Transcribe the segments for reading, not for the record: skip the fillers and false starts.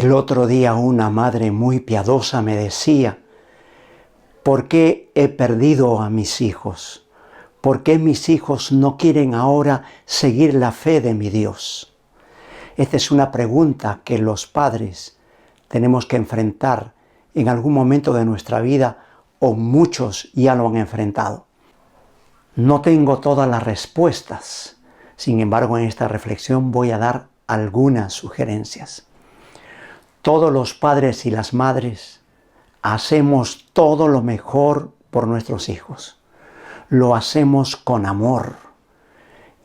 El otro día una madre muy piadosa me decía, ¿por qué he perdido a mis hijos? ¿Por qué mis hijos no quieren ahora seguir la fe de mi Dios? Esta es una pregunta que los padres tenemos que enfrentar en algún momento de nuestra vida, o muchos ya lo han enfrentado. No tengo todas las respuestas, sin embargo en esta reflexión voy a dar algunas sugerencias. Todos los padres y las madres hacemos todo lo mejor por nuestros hijos. Lo hacemos con amor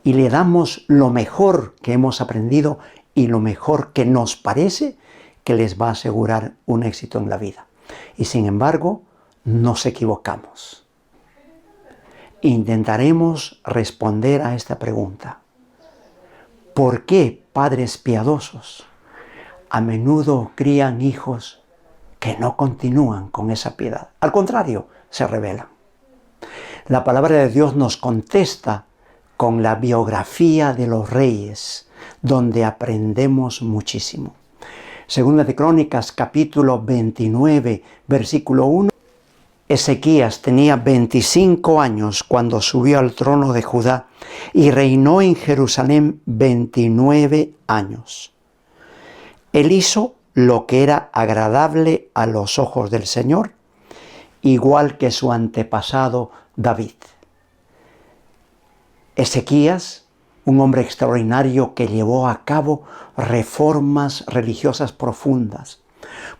y le damos lo mejor que hemos aprendido y lo mejor que nos parece que les va a asegurar un éxito en la vida. Y sin embargo, nos equivocamos. Intentaremos responder a esta pregunta. ¿Por qué padres piadosos a menudo crían hijos que no continúan con esa piedad? Al contrario, se rebelan. La palabra de Dios nos contesta con la biografía de los reyes, donde aprendemos muchísimo. Segunda de Crónicas, capítulo 29, versículo 1. Ezequías tenía 25 años cuando subió al trono de Judá y reinó en Jerusalén 29 años. Él hizo lo que era agradable a los ojos del Señor, igual que su antepasado David. Ezequías, un hombre extraordinario que llevó a cabo reformas religiosas profundas,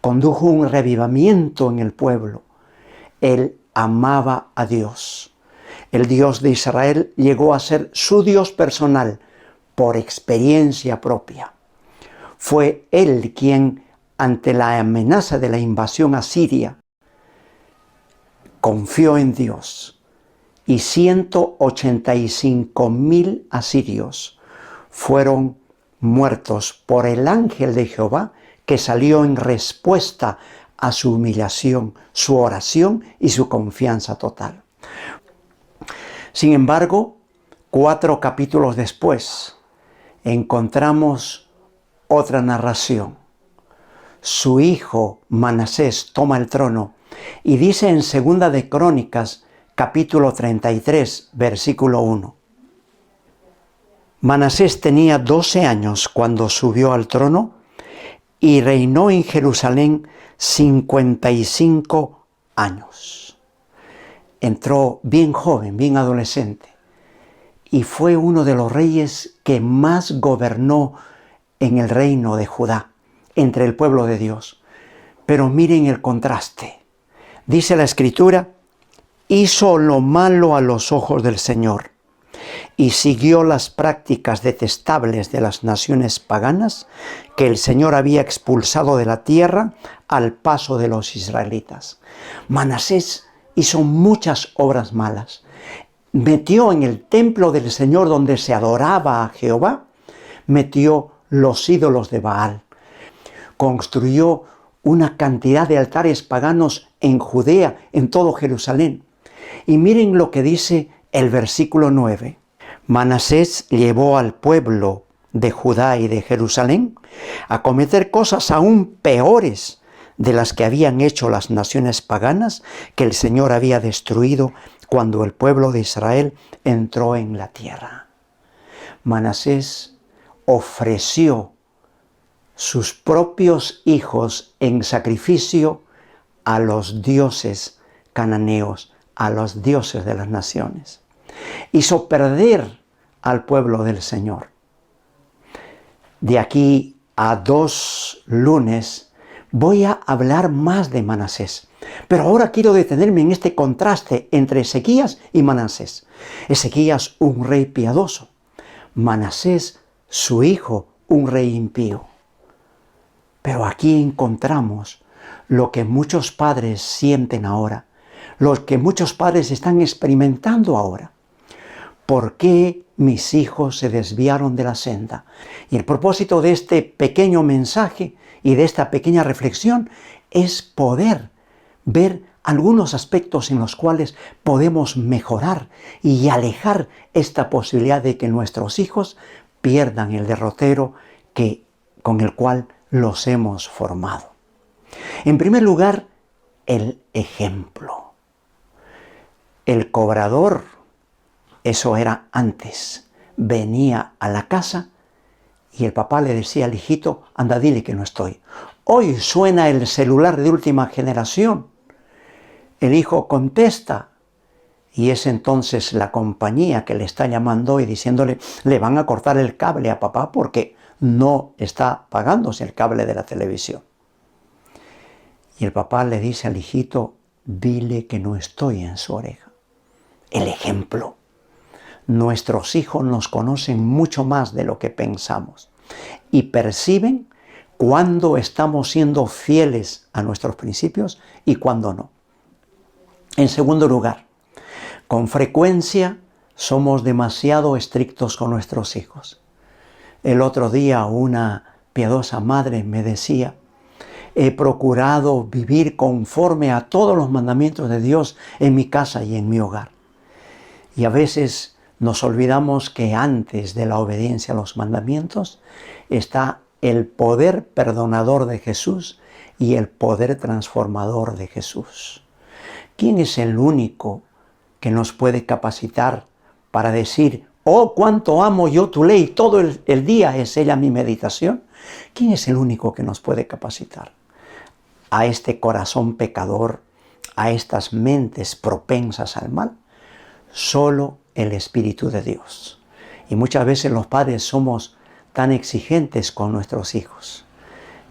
condujo un revivamiento en el pueblo. Él amaba a Dios. El Dios de Israel llegó a ser su Dios personal por experiencia propia. Fue él quien, ante la amenaza de la invasión asiria, confió en Dios, y 185,000 asirios fueron muertos por el ángel de Jehová que salió en respuesta a su humillación, su oración y su confianza total. Sin embargo, 4 capítulos después, encontramos otra narración. Su hijo Manasés toma el trono y dice en Segunda de Crónicas, capítulo 33, versículo 1. Manasés tenía 12 años cuando subió al trono y reinó en Jerusalén 55 años. Entró bien joven, bien adolescente, y fue uno de los reyes que más gobernó en el reino de Judá, entre el pueblo de Dios. Pero miren el contraste. Dice la Escritura, hizo lo malo a los ojos del Señor y siguió las prácticas detestables de las naciones paganas que el Señor había expulsado de la tierra al paso de los israelitas. Manasés hizo muchas obras malas. Metió en el templo del Señor donde se adoraba a Jehová, metió los ídolos de Baal. Construyó una cantidad de altares paganos en Judea, en todo Jerusalén. Y miren lo que dice el versículo 9. Manasés llevó al pueblo de Judá y de Jerusalén a cometer cosas aún peores de las que habían hecho las naciones paganas que el Señor había destruido cuando el pueblo de Israel entró en la tierra. Manasés ofreció sus propios hijos en sacrificio a los dioses cananeos, a los dioses de las naciones. Hizo perder al pueblo del Señor. De aquí a 2 lunes voy a hablar más de Manasés. Pero ahora quiero detenerme en este contraste entre Ezequías y Manasés. Ezequías, un rey piadoso. Manasés, su hijo, un rey impío. Pero aquí encontramos lo que muchos padres sienten ahora, lo que muchos padres están experimentando ahora. ¿Por qué mis hijos se desviaron de la senda? Y el propósito de este pequeño mensaje y de esta pequeña reflexión es poder ver algunos aspectos en los cuales podemos mejorar y alejar esta posibilidad de que nuestros hijos pierdan el derrotero con el cual los hemos formado? En primer lugar, el ejemplo. El cobrador, eso era antes, venía a la casa y el papá le decía al hijito, anda, dile que no estoy. Hoy suena el celular de última generación. El hijo contesta y es entonces la compañía que le está llamando y diciéndole, le van a cortar el cable a papá porque no está pagándose el cable de la televisión. Y el papá le dice al hijito, dile que no estoy en su oreja. El ejemplo. Nuestros hijos nos conocen mucho más de lo que pensamos y perciben cuándo estamos siendo fieles a nuestros principios y cuándo no. En segundo lugar, con frecuencia somos demasiado estrictos con nuestros hijos. El otro día una piadosa madre me decía, he procurado vivir conforme a todos los mandamientos de Dios en mi casa y en mi hogar. Y a veces nos olvidamos que antes de la obediencia a los mandamientos está el poder perdonador de Jesús y el poder transformador de Jesús. ¿Quién es el único que nos puede capacitar para decir, oh, cuánto amo yo tu ley, todo el día es ella mi meditación? ¿Quién es el único que nos puede capacitar? A este corazón pecador, a estas mentes propensas al mal, solo el Espíritu de Dios. Y muchas veces los padres somos tan exigentes con nuestros hijos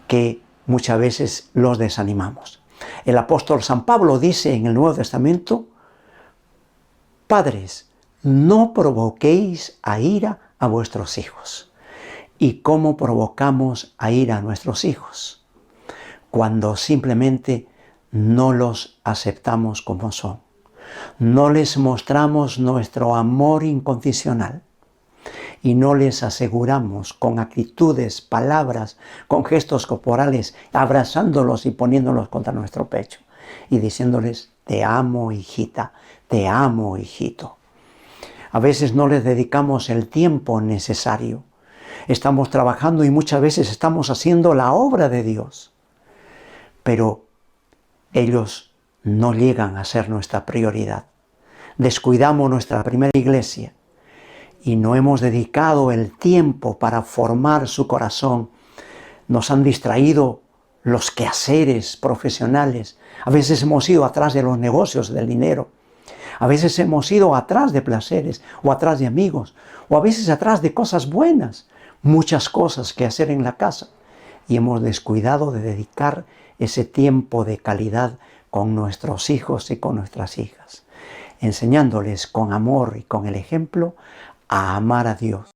que muchas veces los desanimamos. El apóstol San Pablo dice en el Nuevo Testamento, padres, no provoquéis a ira a vuestros hijos. ¿Y cómo provocamos a ira a nuestros hijos? Cuando simplemente no los aceptamos como son. No les mostramos nuestro amor incondicional y no les aseguramos con actitudes, palabras, con gestos corporales, abrazándolos y poniéndolos contra nuestro pecho y diciéndoles, te amo, hijita, te amo, hijito. A veces no les dedicamos el tiempo necesario. Estamos trabajando y muchas veces estamos haciendo la obra de Dios, pero ellos no llegan a ser nuestra prioridad. Descuidamos nuestra primera iglesia y no hemos dedicado el tiempo para formar su corazón. Nos han distraído los quehaceres profesionales. A veces hemos ido atrás de los negocios, del dinero. A veces hemos ido atrás de placeres o atrás de amigos o a veces atrás de cosas buenas. Muchas cosas que hacer en la casa y hemos descuidado de dedicar ese tiempo de calidad con nuestros hijos y con nuestras hijas, enseñándoles con amor y con el ejemplo a amar a Dios,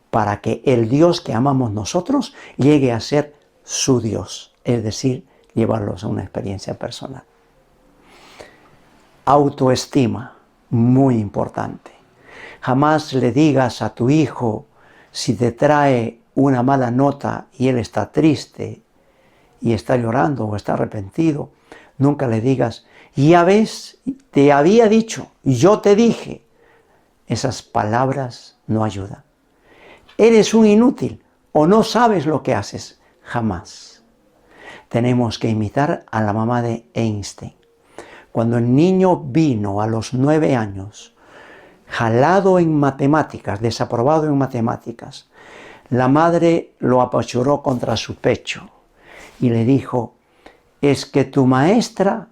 para que el Dios que amamos nosotros llegue a ser su Dios, es decir, llevarlos a una experiencia personal. Autoestima, muy importante. Jamás le digas a tu hijo si te trae una mala nota y él está triste y está llorando o está arrepentido, nunca le digas, ya ves, te había dicho, yo te dije. Esas palabras no ayudan. Eres un inútil o no sabes lo que haces. Jamás. Tenemos que imitar a la mamá de Einstein. Cuando el niño vino a los 9 años, jalado en matemáticas, desaprobado en matemáticas, la madre lo apachurró contra su pecho y le dijo, es que tu maestra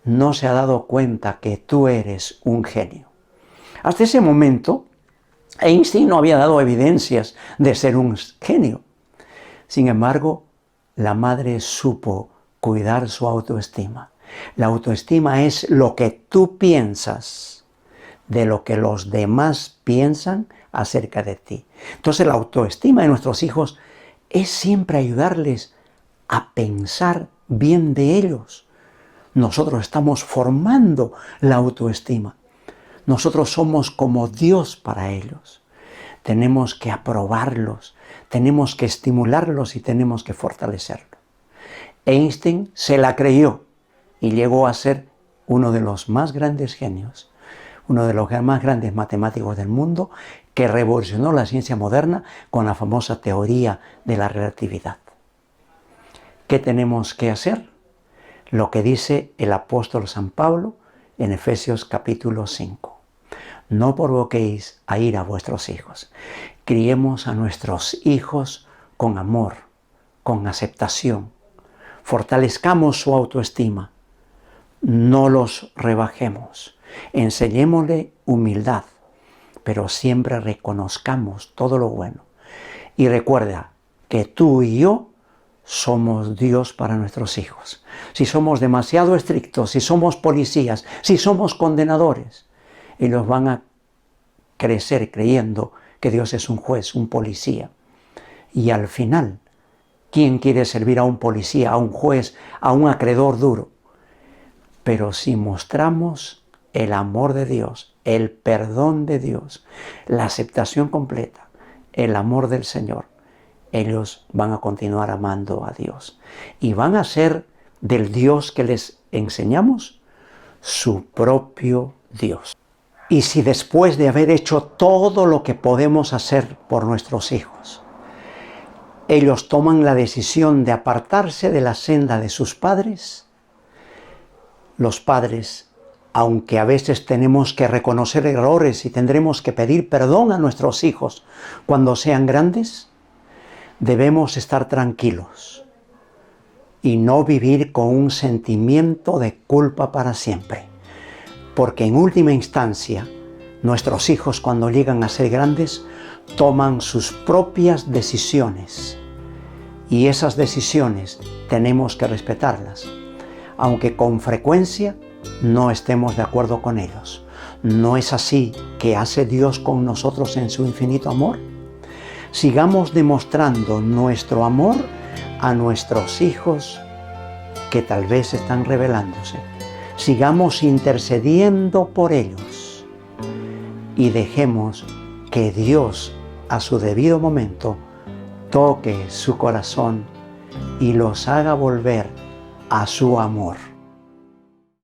no se ha dado cuenta que tú eres un genio. Hasta ese momento, Einstein no había dado evidencias de ser un genio. Sin embargo, la madre supo cuidar su autoestima. La autoestima es lo que tú piensas de lo que los demás piensan acerca de ti. Entonces, la autoestima de nuestros hijos es siempre ayudarles a pensar bien de ellos. Nosotros estamos formando la autoestima. Nosotros somos como Dios para ellos. Tenemos que aprobarlos, tenemos que estimularlos y tenemos que fortalecerlos. Einstein se la creyó y llegó a ser uno de los más grandes genios, uno de los más grandes matemáticos del mundo, que revolucionó la ciencia moderna con la famosa teoría de la relatividad. ¿Qué tenemos que hacer? Lo que dice el apóstol San Pablo en Efesios capítulo 5. No provoquéis a ira a vuestros hijos. Criemos a nuestros hijos con amor, con aceptación. Fortalezcamos su autoestima. No los rebajemos. Enseñémosle humildad, pero siempre reconozcamos todo lo bueno. Y recuerda que tú y yo somos Dios para nuestros hijos. Si somos demasiado estrictos, si somos policías, si somos condenadores, ellos van a crecer creyendo que Dios es un juez, un policía. Y al final, ¿quién quiere servir a un policía, a un juez, a un acreedor duro? Pero si mostramos el amor de Dios, el perdón de Dios, la aceptación completa, el amor del Señor, ellos van a continuar amando a Dios y van a ser del Dios que les enseñamos su propio Dios. Y si después de haber hecho todo lo que podemos hacer por nuestros hijos, ellos toman la decisión de apartarse de la senda de sus padres, los padres, aunque a veces tenemos que reconocer errores y tendremos que pedir perdón a nuestros hijos cuando sean grandes, debemos estar tranquilos y no vivir con un sentimiento de culpa para siempre. Porque en última instancia, nuestros hijos cuando llegan a ser grandes, toman sus propias decisiones. Y esas decisiones tenemos que respetarlas, aunque con frecuencia no estemos de acuerdo con ellos. ¿No es así que hace Dios con nosotros en su infinito amor? Sigamos demostrando nuestro amor a nuestros hijos que tal vez están rebelándose. Sigamos intercediendo por ellos y dejemos que Dios a su debido momento toque su corazón y los haga volver a su amor.